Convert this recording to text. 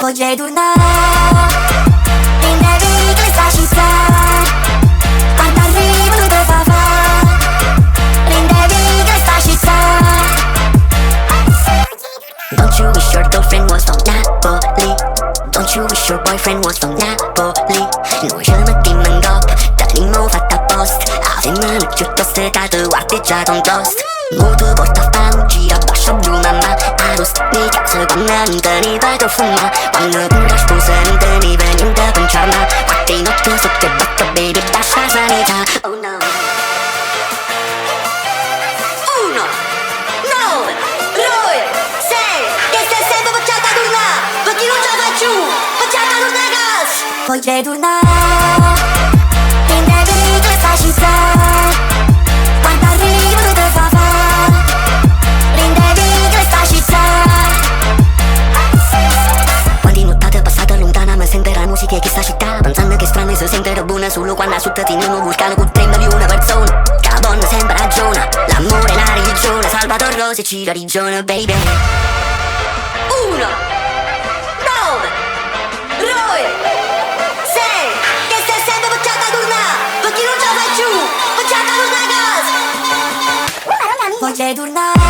Voglio tornare in devi questa città. Quando arrivo non te fa in devi questa città. Don't you wish your girlfriend was from Napoli? Don't you wish your boyfriend was from Napoli? Noi ce ne mettiamo tenim fatta apposta. Avevamo piuttosto dato guardeggiato un toast. Molto porta a fare un giro, bacio blu mamma. Arost, mi cazzo quando non te ne vai a fumare. Quando pure sposa non te ne vai niente a pensarla. Quante notti sotto e bocca baby, basta sanità. Oh no. 1, 9, 2, 6. Che stai sempre facciata tornare. Perché non ce la faccio. Facciata tornare gas. Voglio tornare in devi questa città. Quando arrivo non te fa in devi questa città. Quante nottate passate lontana mi sente la musica di questa città. Pensando che strano si sente buona solo quando sotto in un vulcano con 3 milioni di persone. Che la donna sempre ragiona. L'amore è la religione. Salvatore Rossi ci ragiona baby. 1, 9, 2, 6. Che stai sempre facciata tornare. Perché non ce la fai più. Facciata tornare a casa. Voglio tornare